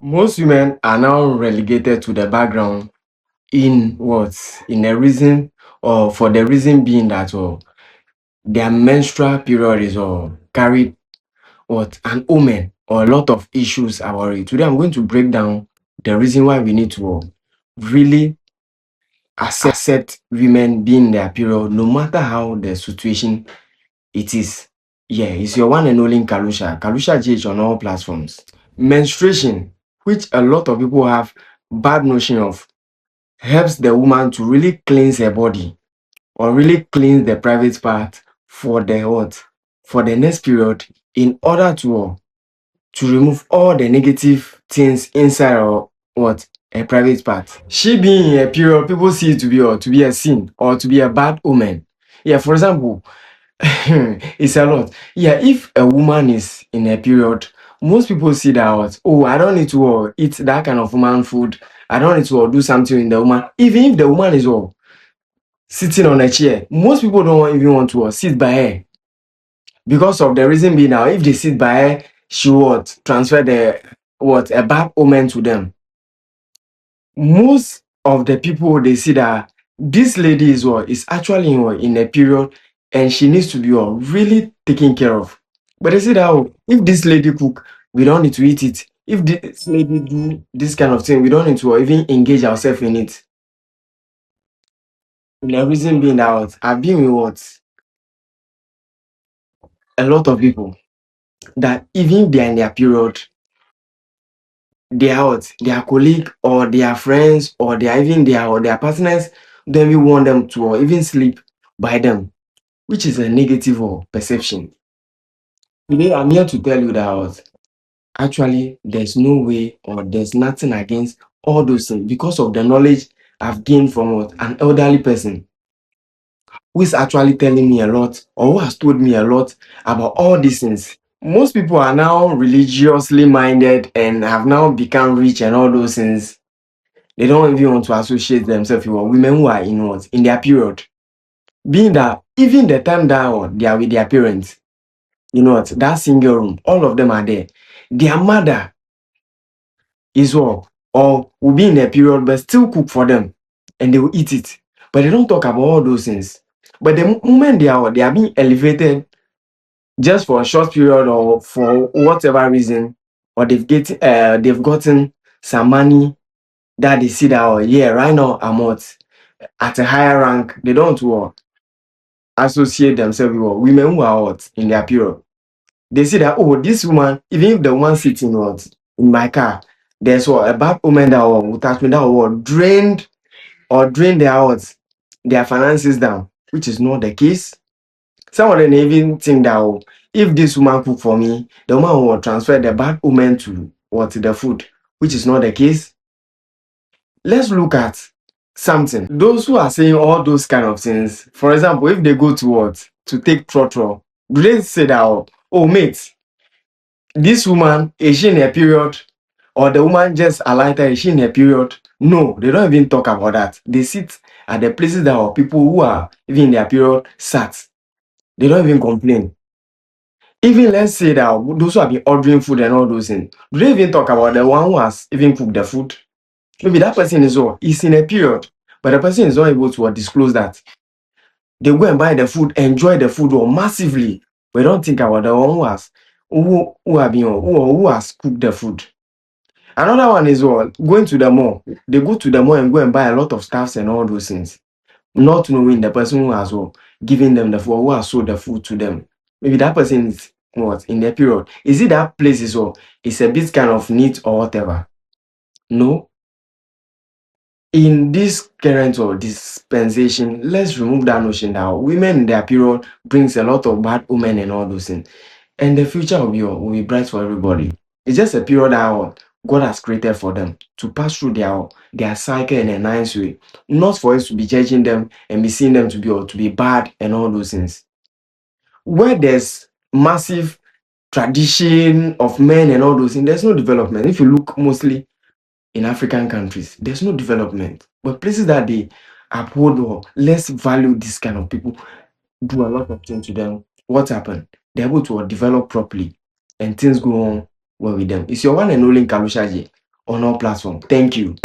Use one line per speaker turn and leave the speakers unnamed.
Most women are now relegated to the background in what? In a reason or for the reason being that their menstrual period is carried what an omen or a lot of issues about it. Today I'm going to break down the reason why we need to really accept women being their period, no matter how the situation it is. Yeah, it's your one and only Kalusha GH on all platforms. Menstruation, which a lot of people have bad notion of, helps the woman to really cleanse her body or really cleanse the private part for the what? For the next period in order to remove all the negative things inside or what? A private part. She being in a period, people see it to be a sin or to be a bad omen. Yeah, for example, it's a lot. Yeah, if a woman is in a period, most people see that oh, I don't need to eat that kind of woman food. I don't need to do something in the woman. Even if the woman is sitting on a chair, most people don't even want to sit by her because of the reason being now, if they sit by her, she would transfer the a bad omen to them. Most of the people they see that this lady is actually in a period and she needs to be really taken care of. But they say that if this lady cook, we don't need to eat it. If this lady do this kind of thing, we don't need to even engage ourselves in it. The reason being that I've been with a lot of people that even if they're in their period, their colleague or their friends or their partners don't even want them to or even sleep by them, which is a negative perception. Today, I'm here to tell you that actually there's no way or there's nothing against all those things because of the knowledge I've gained from an elderly person who is actually telling me a lot or who has told me a lot about all these things. Most people are now religiously minded and have now become rich and all those things. They don't even want to associate themselves with women who are in their period. Being that even the time that they are with their parents, that single room, all of them are there. Their mother is or will be in their period but still cook for them and they will eat it. But they don't talk about all those things. But the moment they are being elevated just for a short period or for whatever reason, or they've gotten some money that they see that yeah, right now I'm at a higher rank, they don't associate themselves with women who are in their period. They see that this woman, even if the woman sitting in my car, there's a bad woman that will touch me that will drain their finances down, which is not the case. Some of them even think that if this woman cook for me, the woman will transfer the bad woman to the food, which is not the case. Let's look at something. Those who are saying all those kind of things, for example, if they go to take trotro, do they say that mate, this woman is she in a period, or the woman just alighted, is she in a period? No, they don't even talk about that. They sit at the places that are people who are even in their period sat. They don't even complain. Even let's say that those who have been ordering food and all those things, do they even talk about the one who has even cooked the food? Maybe that person is in a period, but the person is not able to disclose that. They go and buy the food, enjoy the food massively. We don't think about the one who has cooked the food. Another one is going to the mall. They go to the mall and go and buy a lot of stuffs and all those things, not knowing the person who has given them the food, who has sold the food to them. Maybe that person is in their period. Is it that place is a bit kind of neat or whatever? No. In this current dispensation, let's remove that notion that women in their period brings a lot of bad women and all those things. And the future will be bright for everybody. It's just a period that God has created for them to pass through their cycle in a nice way. Not for us to be judging them and be seeing them to be bad and all those things. Where there's massive tradition of men and all those things, there's no development. If you look mostly in African countries, there's no development. But places that they uphold or less value this kind of people, do a lot of things to them. What happened? They're able to develop properly and things go on well with them. It's your one and only Kalusha J on all platforms. Thank you.